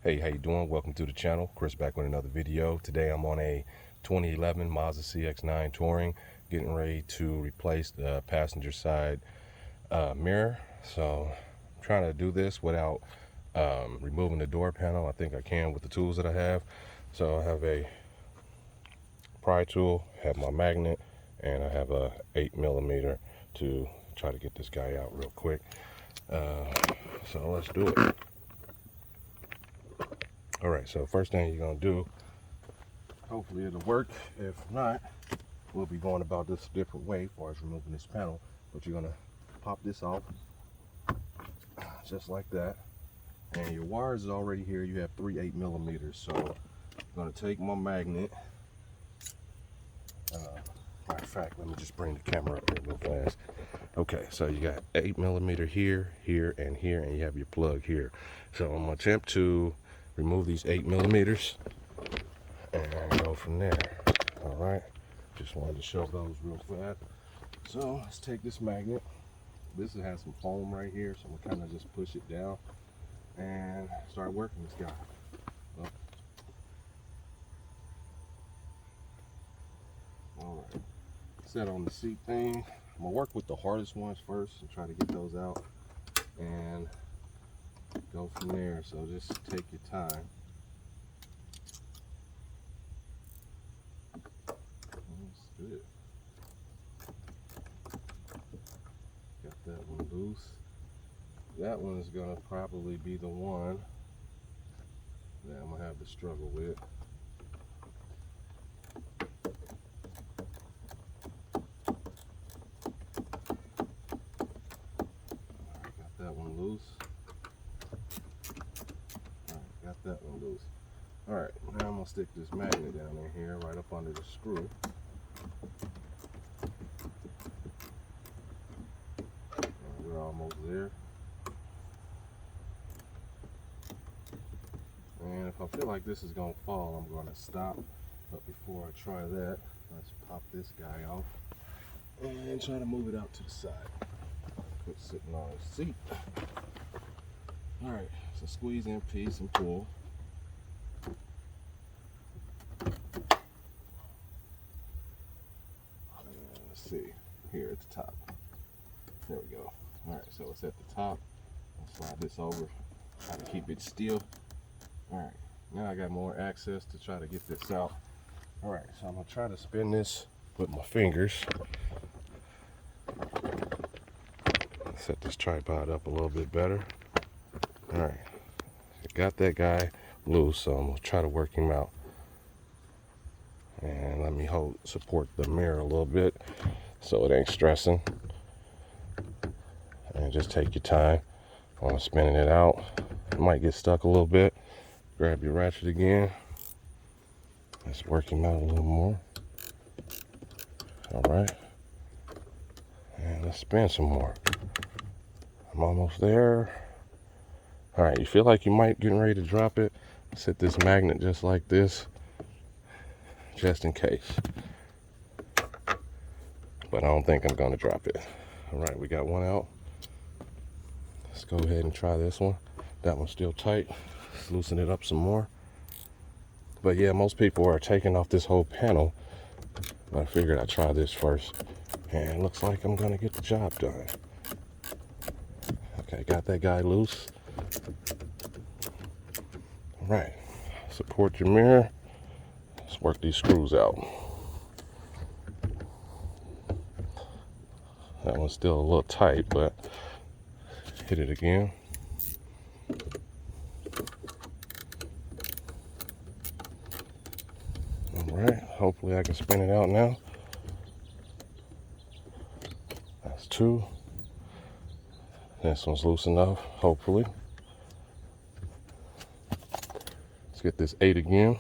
Hey, how you doing? Welcome to the channel. Chris back with another video. Today I'm on a 2011 Mazda CX-9 Touring, getting ready to replace the passenger side mirror. So I'm trying to do this without removing the door panel. I think I can with the tools that I have. So I have a pry tool, have my magnet, and I have a 8mm to try to get this guy out real quick. So let's do it. All right, so first thing you're gonna do, hopefully it'll work. If not, we'll be going about this a different way as far as removing this panel. But you're gonna pop this off, just like that. And your wires is already here. You have 3 8mm. So I'm gonna take my magnet. Matter of fact, let me just bring the camera up here real fast. Okay, so you got 8mm here, here, and here, and you have your plug here. So I'm gonna attempt to remove these 8mm and go from there. All right, just wanted to show those real fast. So let's take this magnet. This has some foam right here, so I'm gonna kind of just push it down and start working this guy. Oh. All right, set on the seat thing. I'm gonna work with the hardest ones first and try to get those out and go from there. So just take your time. That's good. Got that one loose. That one is gonna probably be the one that I'm gonna have to struggle with. Got that one loose. Got that one loose. All right, now I'm gonna stick this magnet down in here, right up under the screw. We're almost there. And if I feel like this is gonna fall, I'm gonna stop. But before I try that, let's pop this guy off and try to move it out to the side. Quit sitting on the seat. All right, so squeeze in piece and pull. Let's see, here at the top. There we go. All right, so it's at the top. I'll slide this over, try to keep it still. All right, now I got more access to try to get this out. All right, so I'm gonna try to spin this with my fingers. Set this tripod up a little bit better. All right, got that guy loose, so I'm gonna try to work him out. And let me support the mirror a little bit so it ain't stressing. And just take your time on spinning it out. It might get stuck a little bit. Grab your ratchet again. Let's work him out a little more. All right. And let's spin some more. I'm almost there. All right, you feel like you might getting ready to drop it. Set this magnet just like this, just in case. But I don't think I'm gonna drop it. All right, we got one out. Let's go ahead and try this one. That one's still tight. Let's loosen it up some more. But yeah, most people are taking off this whole panel. But I figured I'd try this first. And it looks like I'm gonna get the job done. Okay, got that guy loose. All right, support your mirror. Let's work these screws out. That one's still a little tight, but hit it again. All right, hopefully I can spin it out now. That's 2. This one's loose enough, hopefully. Let's get this 8 again.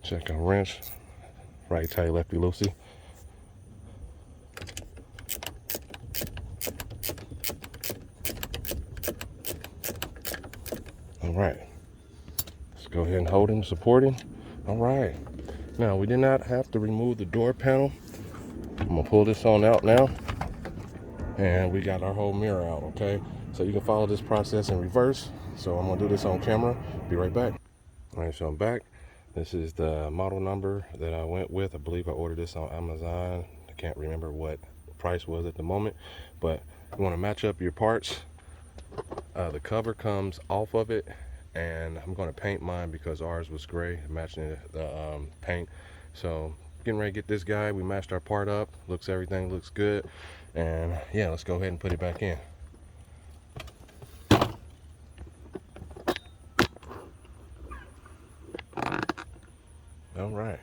Check our wrench. Right tight, lefty loosey. All right. Let's go ahead and hold him, support him. All right. Now, we did not have to remove the door panel. I'm gonna pull this on out now. And we got our whole mirror out, okay? So you can follow this process in reverse. So I'm gonna do this on camera. Be right back. All right, so I'm back. This is the model number that I went with. I believe I ordered this on Amazon. I can't remember what price was at the moment, but you want to match up your parts. The cover comes off of it, and I'm going to paint mine because ours was gray, matching the paint. So getting ready to get this guy. We matched our part up. Everything looks good, and yeah, let's go ahead and put it back in. All right,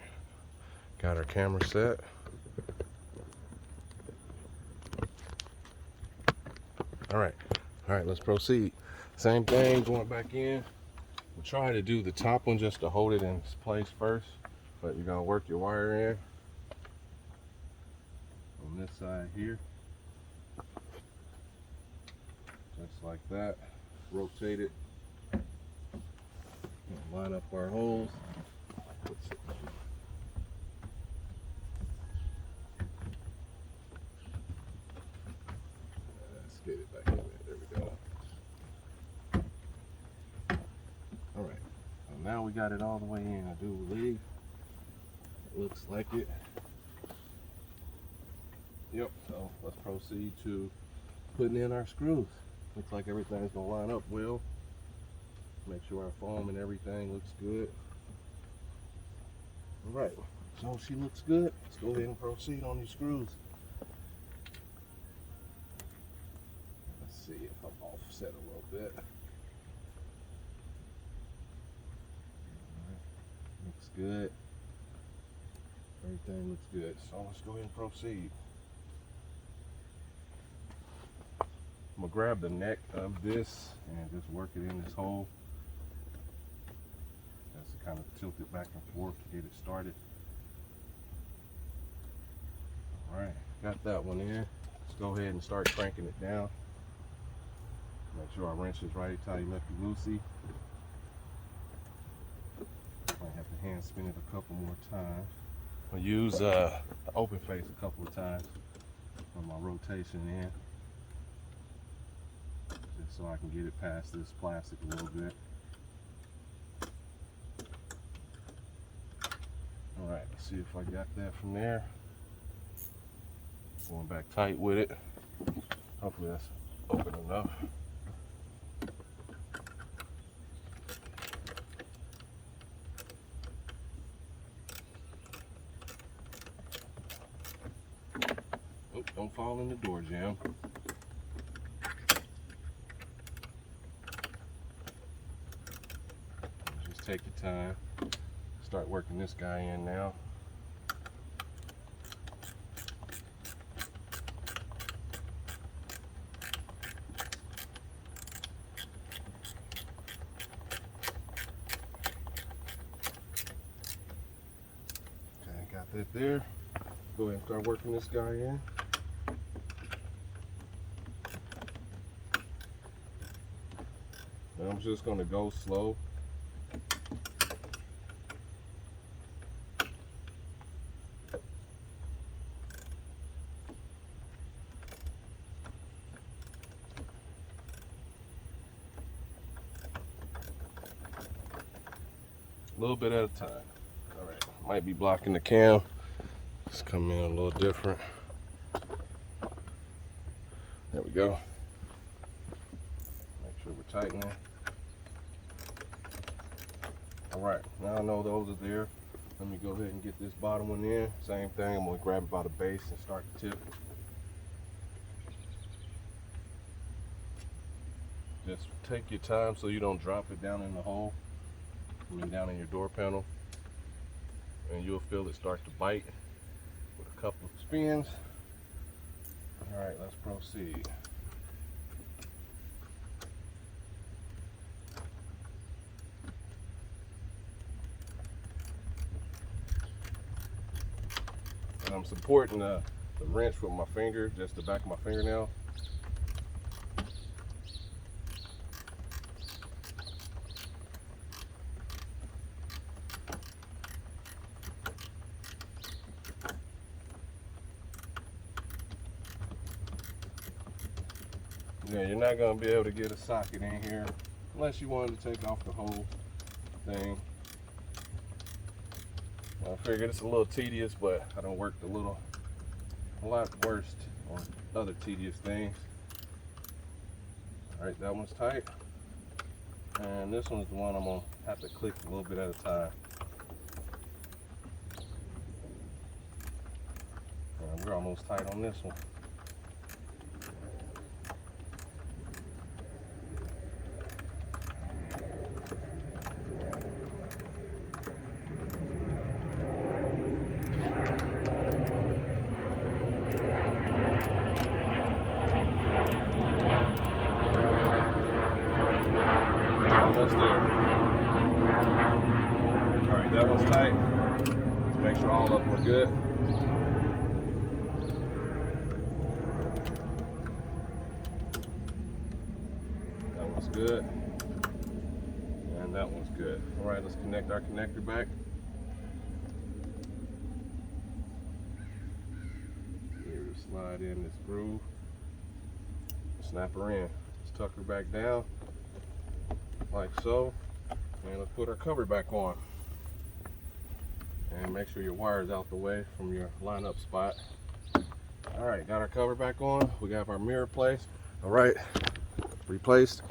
got our camera set. All right, let's proceed. Same thing, going back in. We'll try to do the top one just to hold it in place first, but you're gonna work your wire in on this side here, just like that. Rotate it, line up our holes. Let's get it back in there. There we go. All right, so now we got it all the way in. I do believe it looks like it. Yep, so let's proceed to putting in our screws. Looks like everything's gonna line up well. Make sure our foam and everything looks good. All right, so she looks good. Let's go ahead and proceed on these screws. Let's see if I'm offset a little bit. Looks good. Everything looks good. So let's go ahead and proceed. I'm gonna grab the neck of this and just work it in this hole. Just kind of tilt it back and forth to get it started. All right, got that one in. Let's go ahead and start cranking it down. Make sure our wrench is right, tighten up the loosey. Might have to hand spin it a couple more times. I'll use the open face a couple of times for my rotation in, just so I can get it past this plastic a little bit. All right, let's see if I got that from there. Going back tight with it. Hopefully that's open enough. Oh, don't fall in the door jamb. Just take your time. Start working this guy in now. Okay, got that there. Go ahead and start working this guy in. And I'm just going to go slow. A little bit at a time. All right, might be blocking the cam. Let's come in a little different. There we go. Make sure we're tightening. All right, now I know those are there. Let me go ahead and get this bottom one in. Same thing, I'm gonna grab it by the base and start the tip. Just take your time so you don't drop it down in the hole. Down in your door panel, and you'll feel it start to bite with a couple of spins. All right, let's proceed. And I'm supporting the wrench with my finger, just the back of my fingernail. Yeah, you're not gonna be able to get a socket in here unless you wanted to take off the whole thing. I figured it's a little tedious, but I done worked a lot worse on other tedious things. All right, that one's tight. And this one's the one I'm gonna have to click a little bit at a time. And we're almost tight on this one. Almost there. All right, that one's tight. Let's make sure all of them are good. That one's good. And that one's good. All right, let's connect our connector back. Here, slide in this groove. Snap her in. Let's tuck her back down. Like so, and let's put our cover back on, and make sure your wire is out the way from your lineup spot. All right, got our cover back on. We got our mirror placed. All right, replaced.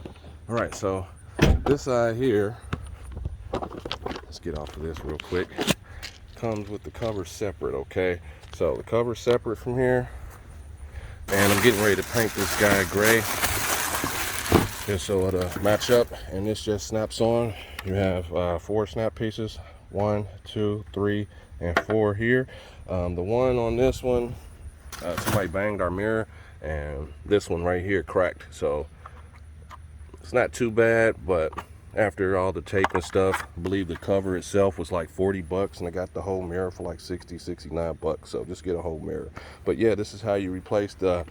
All right, so this side here, let's get off of this real quick, comes with the cover separate. Okay, so the cover separate from here, and I'm getting ready to paint this guy gray just so it'll match up, and this just snaps on. You have 4 snap pieces, 1, 2, 3, and 4 here. The one on this one, somebody banged our mirror, and this one right here cracked, so it's not too bad. But after all the tape and stuff, I believe the cover itself was like 40 bucks, and I got the whole mirror for like 60, 69 bucks. So just get a whole mirror. But yeah, this is how you replace the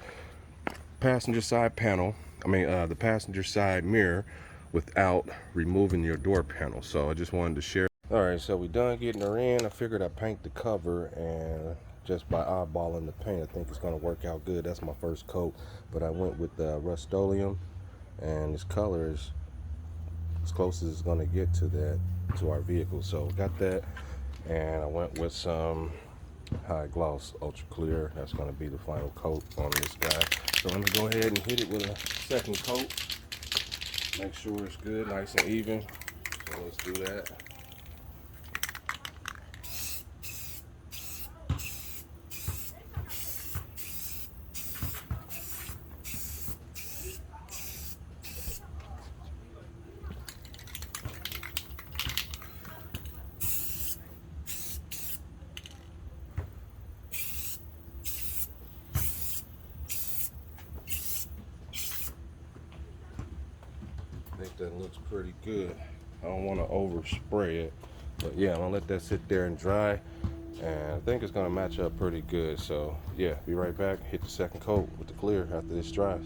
passenger side panel, the passenger side mirror, without removing your door panel. So I just wanted to share. All right, so we done getting her in. I figured I'd paint the cover, and just by eyeballing the paint, I think it's gonna work out good. That's my first coat, but I went with Rust-Oleum, and this color is as close as it's gonna get to our vehicle. So got that, and I went with some high gloss ultra clear. That's going to be the final coat on this guy. So let me go ahead and hit it with a second coat, make sure it's good, nice and even. So let's do that. I think that looks pretty good. I don't want to overspray it, but yeah, I'm gonna let that sit there and dry, and I think it's gonna match up pretty good. So yeah, be right back. Hit the second coat with the clear after this dries.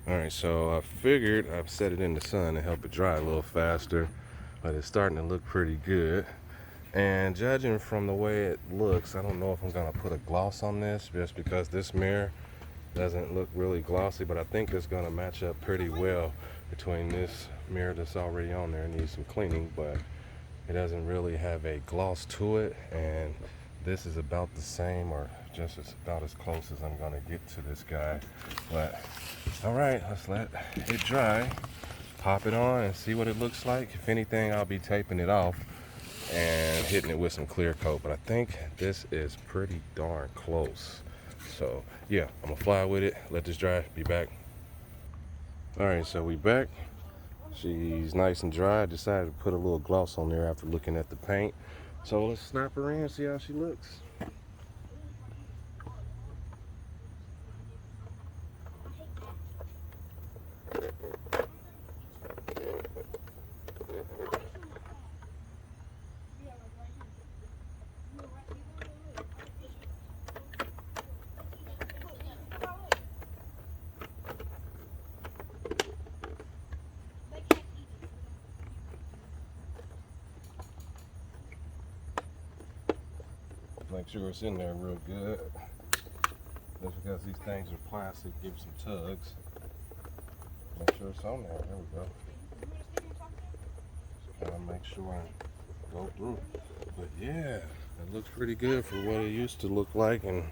All right, so I figured I've set it in the sun to help it dry a little faster, but it's starting to look pretty good. And judging from the way it looks, I don't know if I'm gonna put a gloss on this, just because this mirror doesn't look really glossy, but I think it's gonna match up pretty well between this mirror that's already on there. It needs some cleaning, but it doesn't really have a gloss to it, and this is about the same, or just about as close as I'm gonna get to this guy. But all right, let's let it dry, pop it on, and see what it looks like. If anything, I'll be taping it off and hitting it with some clear coat, but I think this is pretty darn close. So yeah, I'm gonna fly with it, let this dry, be back. All right, so we back. She's nice and dry. I decided to put a little gloss on there after looking at the paint. So let's snap her in and see how she looks. Make sure it's in there real good. Just because these things are plastic, give some tugs. sure it's on there. There we go. Just gotta make sure I go through. But yeah, it looks pretty good for what it used to look like. And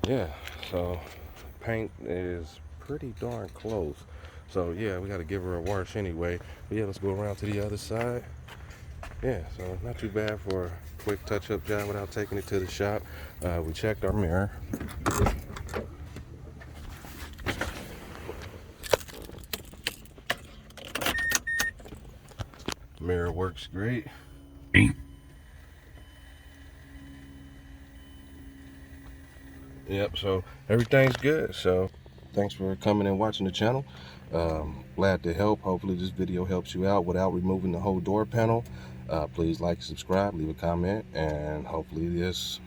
yeah, so paint is pretty darn close. So yeah, we got to give her a wash anyway. But yeah, let's go around to the other side. Yeah, so not too bad for a quick touch-up job without taking it to the shop. We checked our mirror. Mirror works great. Yep, so everything's good. So thanks for coming and watching the channel. Glad to help. Hopefully this video helps you out without removing the whole door panel. Please like, subscribe, leave a comment, and hopefully this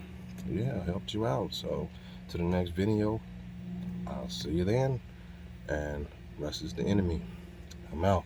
helped you out. So to the next video, I'll see you then, and rest is the enemy. I'm out.